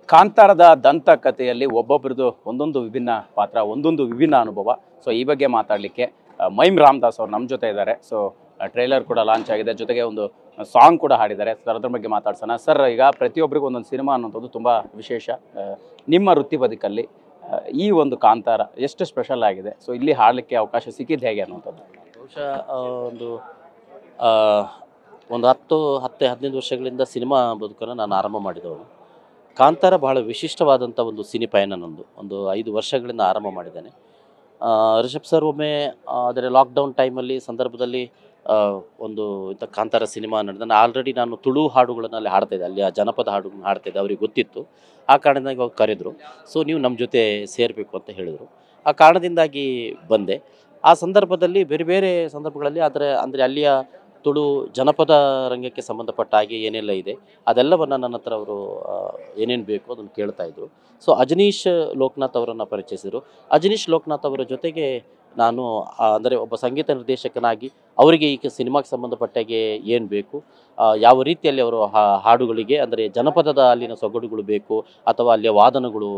ಕಾಂತಾರದ ದಂತಕಥೆಯಲ್ಲಿ ಒಬ್ಬೊಬ್ಬರದು ಒಂದೊಂದು ವಿಭಿನ್ನ ಪಾತ್ರ, ಒಂದೊಂದು ವಿಭಿನ್ನ ಅನುಭವ. ಸೊ ಈ ಬಗ್ಗೆ ಮಾತಾಡಲಿಕ್ಕೆ ಮೈಮ್ ರಾಮದಾಸ್ ಅವರು ನಮ್ಮ ಜೊತೆ ಇದ್ದಾರೆ. ಸೊ ಟ್ರೈಲರ್ ಕೂಡ ಲಾಂಚ್ ಆಗಿದೆ, ಜೊತೆಗೆ ಒಂದು ಸಾಂಗ್ ಕೂಡ ಹಾಡಿದ್ದಾರೆ. ಸರ್ ಅದ್ರ ಬಗ್ಗೆ ಮಾತಾಡ್ಸೋಣ. ಸರ್, ಈಗ ಪ್ರತಿಯೊಬ್ಬರಿಗೂ ಒಂದೊಂದು ಸಿನಿಮಾ ಅನ್ನೋಂಥದ್ದು ತುಂಬ ವಿಶೇಷ. ನಿಮ್ಮ ವೃತ್ತಿ ಬದುಕಲ್ಲಿ ಈ ಒಂದು ಕಾಂತಾರ ಎಷ್ಟು ಸ್ಪೆಷಲ್ ಆಗಿದೆ? ಸೊ ಇಲ್ಲಿ ಹಾಡಲಿಕ್ಕೆ ಅವಕಾಶ ಸಿಕ್ಕಿದ್ದು ಹೇಗೆ ಅನ್ನುವಂಥದ್ದು? ಬಹುಶಃ ಒಂದು 10-15 ವರ್ಷಗಳಿಂದ ಸಿನಿಮಾ ಬದುಕನ್ನು ನಾನು ಆರಂಭ ಮಾಡಿದವನು. ಕಾಂತಾರ ಬಹಳ ವಿಶಿಷ್ಟವಾದಂಥ ಒಂದು ಸಿನಿ ಪಯಣ ನಂದು. ಒಂದು 5 ವರ್ಷಗಳಿಂದ ಆರಂಭ ಮಾಡಿದ್ದೇನೆ. ರಿಷಬ್ ಸರ್ ಒಮ್ಮೆ ಅದರ ಲಾಕ್ಡೌನ್ ಟೈಮಲ್ಲಿ ಸಂದರ್ಭದಲ್ಲಿ ಒಂದು ಇಂಥ ಕಾಂತಾರ ಸಿನಿಮಾ ನಡೆದ ಆಲ್ರೆಡಿ ನಾನು ತುಳು ಹಾಡುಗಳನ್ನು ಅಲ್ಲಿ ಹಾಡ್ತಾಯಿದ್ದೆ, ಅಲ್ಲಿ ಆ ಜನಪದ ಹಾಡುಗಳನ್ನ ಹಾಡ್ತಾಯಿದ್ದೆ. ಅವ್ರಿಗೆ ಗೊತ್ತಿತ್ತು. ಆ ಕಾರಣದಿಂದಾಗಿ ಅವ್ರು ಕರೆದರು. ಸೊ ನೀವು ನಮ್ಮ ಜೊತೆ ಸೇರಬೇಕು ಅಂತ ಹೇಳಿದರು. ಆ ಕಾರಣದಿಂದಾಗಿ ಬಂದೆ. ಆ ಸಂದರ್ಭದಲ್ಲಿ ಬೇರೆ ಬೇರೆ ಸಂದರ್ಭಗಳಲ್ಲಿ ಅಂದರೆ ಅಲ್ಲಿಯ ತುಳು ಜನಪದ ರಂಗಕ್ಕೆ ಸಂಬಂಧಪಟ್ಟ ಹಾಗೆ ಏನೆಲ್ಲ ಇದೆ ಅದೆಲ್ಲವನ್ನು ನನ್ನ ಹತ್ರ ಅವರು ಏನೇನು ಬೇಕು ಅದನ್ನು ಕೇಳ್ತಾಯಿದ್ರು. ಸೊ ಅಜನೀಶ್ ಲೋಕನಾಥ್ ಅವರನ್ನು ಪರಿಚಯಿಸಿದರು. ಅಜನೀಶ್ ಲೋಕನಾಥ್ ಅವರ ಜೊತೆಗೆ ನಾನು ಅಂದರೆ ಒಬ್ಬ ಸಂಗೀತ ನಿರ್ದೇಶಕನಾಗಿ ಅವರಿಗೆ ಈಗ ಸಿನಿಮಾಗೆ ಸಂಬಂಧಪಟ್ಟಾಗೆ ಏನು ಬೇಕು, ಯಾವ ರೀತಿಯಲ್ಲಿ ಅವರು ಹಾಡುಗಳಿಗೆ ಅಂದರೆ ಜನಪದದ ಅಲ್ಲಿನ ಸೊಗಡುಗಳು ಬೇಕು ಅಥವಾ ಅಲ್ಲಿಯ ವಾದನಗಳು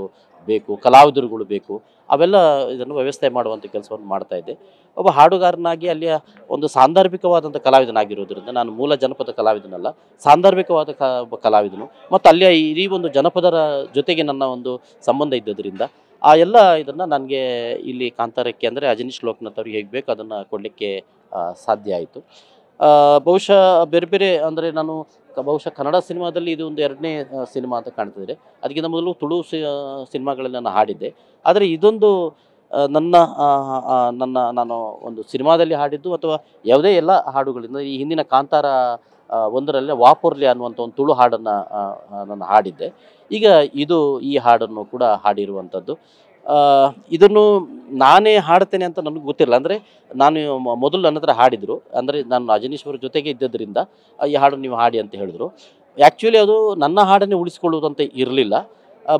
ಬೇಕು, ಕಲಾವಿದರುಗಳು ಬೇಕು, ಅವೆಲ್ಲ ಇದನ್ನು ವ್ಯವಸ್ಥೆ ಮಾಡುವಂಥ ಕೆಲಸವನ್ನು ಮಾಡ್ತಾಯಿದ್ದೆ. ಒಬ್ಬ ಹಾಡುಗಾರನಾಗಿ ಅಲ್ಲಿಯ ಒಂದು ಸಾಂದರ್ಭಿಕವಾದಂಥ ಕಲಾವಿದನಾಗಿರೋದ್ರಿಂದ, ನಾನು ಮೂಲ ಜನಪದ ಕಲಾವಿದನಲ್ಲ, ಸಾಂದರ್ಭಿಕವಾದ ಒಬ್ಬ ಕಲಾವಿದನು ಮತ್ತು ಅಲ್ಲಿಯ ಈ ಒಂದು ಜನಪದರ ಜೊತೆಗೆ ನನ್ನ ಒಂದು ಸಂಬಂಧ ಇದ್ದದ್ರಿಂದ ಆ ಎಲ್ಲ ಇದನ್ನು ನನಗೆ ಇಲ್ಲಿ ಕಾಂತಾರಕ್ಕೆ ಅಂದರೆ ಅಜನೀಶ್ ಲೋಕನಾಥ್ ಅವ್ರಿಗೆ ಹೇಗೆ ಬೇಕು ಅದನ್ನು ಕೊಡಲಿಕ್ಕೆ ಸಾಧ್ಯ ಆಯಿತು. ಬಹುಶಃ ಬೇರೆ ಬೇರೆ ಅಂದರೆ ನಾನು ಬಹುಶಃ ಕನ್ನಡ ಸಿನಿಮಾದಲ್ಲಿ ಇದು ಒಂದು 2ನೇ ಸಿನಿಮಾ ಅಂತ ಕಾಣ್ತಿದೆ. ಅದಕ್ಕಿಂತ ಮೊದಲು ತುಳು ಸಿನಿಮಾಗಳಲ್ಲಿ ನಾನು ಹಾಡಿದ್ದೆ. ಆದರೆ ಇದೊಂದು ನಾನು ಒಂದು ಸಿನಿಮಾದಲ್ಲಿ ಹಾಡಿದ್ದು ಅಥವಾ ಯಾವುದೇ ಎಲ್ಲ ಹಾಡುಗಳಿಂದ ಈ ಹಿಂದಿನ ಕಾಂತಾರ ಒಂದರಲ್ಲೇ ವಾಪುರ್ಲಿ ಅನ್ನುವಂಥ ಒಂದು ತುಳು ಹಾಡನ್ನು ನಾನು ಹಾಡಿದ್ದೆ. ಈಗ ಈ ಹಾಡನ್ನು ಕೂಡ ಹಾಡಿರುವಂಥದ್ದು. ಇದನ್ನು ನಾನೇ ಹಾಡ್ತೇನೆ ಅಂತ ನನಗೆ ಗೊತ್ತಿರಲ್ಲ. ಅಂದರೆ ನಾನು ಮೊದಲು ನನ್ನ ಹತ್ರ ಹಾಡಿದರು, ಅಂದರೆ ನಾನು ಅಜನೀಶ್ವರ ಜೊತೆಗೆ ಇದ್ದದ್ರಿಂದ ಈ ಹಾಡನ್ನು ನೀವು ಹಾಡಿ ಅಂತ ಹೇಳಿದ್ರು. ಆ್ಯಕ್ಚುಲಿ ಅದು ನನ್ನ ಹಾಡನ್ನೇ ಉಳಿಸ್ಕೊಳ್ಳುವುದಂತ ಇರಲಿಲ್ಲ.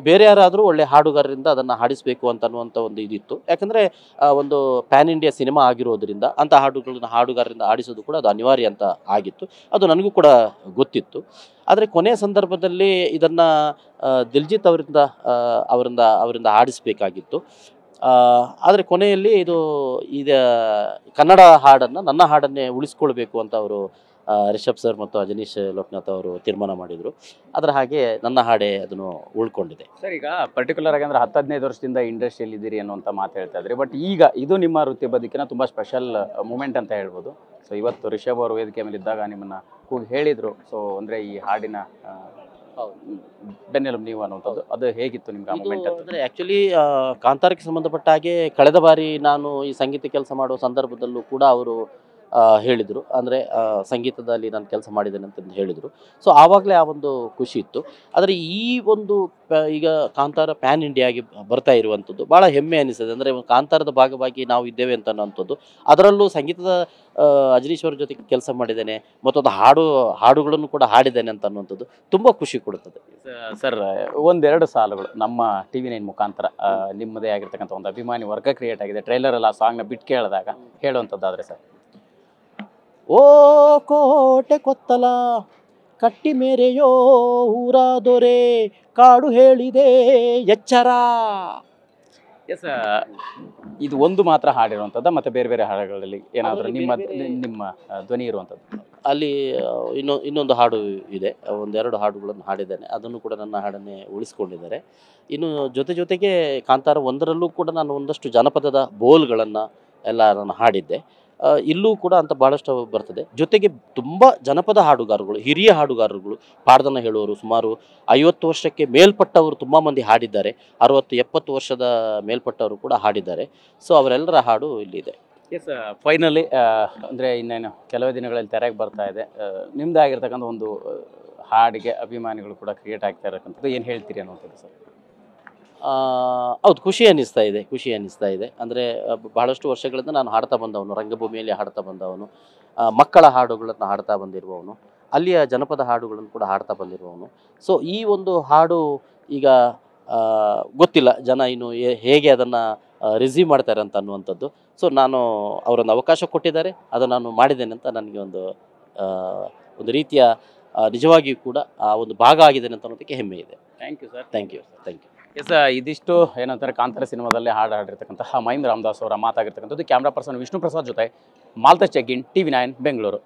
ಬೇರೆ ಯಾರಾದರೂ ಒಳ್ಳೆ ಹಾಡುಗಾರರಿಂದ ಅದನ್ನು ಹಾಡಿಸಬೇಕು ಅನ್ನುವಂಥ ಒಂದು ಇದಿತ್ತು. ಯಾಕಂದರೆ ಒಂದು ಪ್ಯಾನ್ ಇಂಡಿಯಾ ಸಿನಿಮಾ ಆಗಿರೋದ್ರಿಂದ ಅಂಥ ಹಾಡುಗಳನ್ನ ಹಾಡುಗಾರರಿಂದ ಹಾಡಿಸೋದು ಕೂಡ ಅದು ಅನಿವಾರ್ಯ ಅಂತ ಆಗಿತ್ತು. ಅದು ನನಗೂ ಕೂಡ ಗೊತ್ತಿತ್ತು. ಆದರೆ ಕೊನೆಯ ಸಂದರ್ಭದಲ್ಲಿ ಇದನ್ನು ದಿಲ್ಜಿತ್ ಅವರಿಂದ ಹಾಡಿಸಬೇಕಾಗಿತ್ತು. ಆದರೆ ಕೊನೆಯಲ್ಲಿ ಕನ್ನಡ ಹಾಡನ್ನು ನನ್ನ ಹಾಡನ್ನೇ ಉಳಿಸ್ಕೊಳ್ಬೇಕು ಅಂತ ಅವರು ರಿಷಬ್ ಸರ್ ಮತ್ತು ಅಜನೀಶ್ ಲೋಕನಾಥ್ ಅವರು ತೀರ್ಮಾನ ಮಾಡಿದರು. ಅದರ ಹಾಗೆ ನನ್ನ ಹಾಡೇ ಅದನ್ನು ಉಳ್ಕೊಂಡಿದೆ. ಸರ್, ಈಗ ಪರ್ಟಿಕ್ಯುಲರ್ ಆಗಿ ಅಂದರೆ 10-15 ವರ್ಷದಿಂದ ಇಂಡಸ್ಟ್ರಿಯಲ್ಲಿ ಇದ್ದೀರಿ ಅನ್ನುವಂಥ ಮಾತು ಹೇಳ್ತಾ ಇದ್ರಿ. ಬಟ್ ಈಗ ಇದು ನಿಮ್ಮ ವೃತ್ತಿ ಬದುಕಿನ ತುಂಬ ಸ್ಪೆಷಲ್ ಮೂಮೆಂಟ್ ಅಂತ ಹೇಳ್ಬೋದು. ಸೊ ಇವತ್ತು ರಿಷಬ್ ಅವರು ವೇದಿಕೆ ಮೇಲೆ ಇದ್ದಾಗ ನಿಮ್ಮನ್ನು ಕೂಗಿ ಹೇಳಿದರು. ಸೊ ಅಂದರೆ ಈ ಹಾಡಿನ ಬೆನ್ನೆಲುಬು ನೀವು ಅನ್ನುವಂಥದ್ದು, ಅದು ಹೇಗಿತ್ತು ನಿಮ್ಗೆ ಆ ಮೂಮೆಂಟ್? ಅಂದರೆ ಆ್ಯಕ್ಚುಲಿ ಕಾಂತಾರಕ್ಕೆ ಸಂಬಂಧಪಟ್ಟ ಹಾಗೆ ಕಳೆದ ಬಾರಿ ನಾನು ಈ ಸಂಗೀತ ಕೆಲಸ ಮಾಡುವ ಸಂದರ್ಭದಲ್ಲೂ ಕೂಡ ಅವರು ಹೇಳಿದರು. ಅಂದರೆ ಸಂಗೀತದಲ್ಲಿ ನಾನು ಕೆಲಸ ಮಾಡಿದ್ದೇನೆ ಅಂತಂದು ಹೇಳಿದರು. ಸೊ ಆವಾಗಲೇ ಆ ಒಂದು ಖುಷಿ ಇತ್ತು. ಆದರೆ ಈ ಒಂದು ಈಗ ಕಾಂತಾರ ಪ್ಯಾನ್ ಇಂಡಿಯಾಗಿ ಬರ್ತಾ ಇರುವಂಥದ್ದು ಭಾಳ ಹೆಮ್ಮೆ ಅನಿಸ್ತದೆ. ಅಂದರೆ ಕಾಂತಾರದ ಭಾಗವಾಗಿ ನಾವು ಇದ್ದೇವೆ ಅಂತ ಅನ್ನೋಂಥದ್ದು. ಅದರಲ್ಲೂ ಸಂಗೀತದ ಅಜನೀಶ್ವರ ಜೊತೆಗೆ ಕೆಲಸ ಮಾಡಿದ್ದೇನೆ ಮತ್ತು ಅದು ಹಾಡುಗಳನ್ನು ಕೂಡ ಹಾಡಿದ್ದೇನೆ ಅಂತ ಅನ್ನುವಂಥದ್ದು ತುಂಬ ಖುಷಿ ಕೊಡುತ್ತದೆ. ಸರ್, 1-2 ಸಾಲುಗಳು ನಮ್ಮ TV9 ಮುಖಾಂತರ ನಿಮ್ಮದೇ ಆಗಿರ್ತಕ್ಕಂಥ ಒಂದು ಅಭಿಮಾನಿ ವರ್ಗ ಕ್ರಿಯೇಟ್ ಆಗಿದೆ. ಟ್ರೈಲರಲ್ಲಿ ಆ ಸಾಂಗ್ನ ಬಿಟ್ಟು ಕೇಳಿದಾಗ ಹೇಳುವಂಥದ್ದಾದರೆ ಸರ್. ಓ ಕೋಟೆ ಕೊತ್ತಲ ಕಟ್ಟಿ ಮೇರೆಯೋ ಊರ ದೊರೆ ಕಾಡು ಹೇಳಿದೆ ಎಚ್ಚರ. ಎಸ್, ಇದು ಒಂದು ಮಾತ್ರ ಹಾಡಿರುವಂಥದ್ದು, ಮತ್ತು ಬೇರೆ ಬೇರೆ ಹಾಡುಗಳಲ್ಲಿ ಏನಾದರೂ ನಿಮ್ಮ ಧ್ವನಿ ಇರುವಂಥದ್ದು? ಅಲ್ಲಿ ಇನ್ನೊಂದು ಹಾಡು ಇದೆ, 1-2 ಹಾಡುಗಳನ್ನು ಹಾಡಿದ್ದೇನೆ. ಅದನ್ನು ಕೂಡ ನನ್ನ ಹಾಡನ್ನೇ ಉಳಿಸ್ಕೊಂಡಿದ್ದಾರೆ. ಇನ್ನು ಜೊತೆಗೆ ಕಾಂತಾರ 1ರಲ್ಲೂ ಕೂಡ ನಾನು ಒಂದಷ್ಟು ಜನಪದದ ಬೋಲ್ಗಳನ್ನು ಎಲ್ಲ ನಾನು ಹಾಡಿದ್ದೆ. ಇಲ್ಲೂ ಕೂಡ ಅಂತ ಭಾಳಷ್ಟು ಬರ್ತದೆ. ಜೊತೆಗೆ ತುಂಬ ಜನಪದ ಹಾಡುಗಾರಗಳು, ಹಿರಿಯ ಹಾಡುಗಾರರುಗಳು, ಪಾಡ್ದನ ಹೇಳುವವರು ಸುಮಾರು 50 ವರ್ಷಕ್ಕೆ ಮೇಲ್ಪಟ್ಟವರು ತುಂಬ ಮಂದಿ ಹಾಡಿದ್ದಾರೆ. 60-70 ವರ್ಷದ ಮೇಲ್ಪಟ್ಟವರು ಕೂಡ ಹಾಡಿದ್ದಾರೆ. ಸೊ ಅವರೆಲ್ಲರ ಹಾಡು ಇಲ್ಲಿದೆ. ಎಸ್, ಫೈನಲಿ ಅಂದರೆ ಇನ್ನೇನು ಕೆಲವೇ ದಿನಗಳಲ್ಲಿ ತೆರೆಗೆ ಬರ್ತಾ ಇದೆ. ನಿಮ್ಮದೇ ಆಗಿರ್ತಕ್ಕಂಥ ಒಂದು ಹಾಡಿಗೆ ಅಭಿಮಾನಿಗಳು ಕೂಡ ಕ್ರಿಯೇಟ್ ಆಗ್ತಾ ಇರತಕ್ಕಂಥದ್ದು, ಏನು ಹೇಳ್ತೀರಿ ಅನ್ನೋಂಥದ್ದು ಸರ್? ಹೌದು, ಖುಷಿ ಅನ್ನಿಸ್ತಾ ಇದೆ. ಅಂದರೆ ಬಹಳಷ್ಟು ವರ್ಷಗಳಿಂದ ನಾನು ಹಾಡ್ತಾ ಬಂದವನು, ರಂಗಭೂಮಿಯಲ್ಲಿ ಹಾಡ್ತಾ ಬಂದವನು, ಮಕ್ಕಳ ಹಾಡುಗಳನ್ನು ಹಾಡ್ತಾ ಬಂದಿರುವವನು, ಅಲ್ಲಿಯ ಜನಪದ ಹಾಡುಗಳನ್ನು ಕೂಡ ಹಾಡ್ತಾ ಬಂದಿರುವವನು. ಸೊ ಈ ಒಂದು ಹಾಡು ಈಗ ಗೊತ್ತಿಲ್ಲ ಜನ ಇನ್ನು ಹೇಗೆ ಅದನ್ನು ರಿಸೀವ್ ಮಾಡ್ತಾರೆ ಅಂತ ಅನ್ನುವಂಥದ್ದು. ಸೊ ಅವರೊಂದು ಅವಕಾಶ ಕೊಟ್ಟಿದ್ದಾರೆ, ಅದನ್ನು ನಾನು ಮಾಡಿದ್ದೇನೆ ಅಂತ ನನಗೆ ಒಂದು ರೀತಿಯ ನಿಜವಾಗಿಯೂ ಕೂಡ ಆ ಒಂದು ಭಾಗ ಆಗಿದ್ದೇನೆ ಅಂತ ಅನ್ನೋದಕ್ಕೆ ಹೆಮ್ಮೆ ಇದೆ. Thank you sir. Thank you thank you. Yes, ಇದಿಷ್ಟು ಏನಂತಾರೆ ಕಾಂತಾರ ಸಿನಿಮಾದಲ್ಲಿ ಹಾಡಿರ್ತಕ್ಕಂತಹ ಮೈಮ್ ರಾಮದಾಸ್ ಅವರ ಮಾತಾಗಿರ್ತಕ್ಕಂಥದ್ದು. ಕ್ಯಾಮ್ರಾ ಪರ್ಸನ್ ವಿಷ್ಣು ಪ್ರಸಾದ್ ಜೊತೆ ಮಾಲ್ತೇಶ್ ಚೆಗ್ಗಿನ್, TV9 ಬೆಂಗಳೂರು.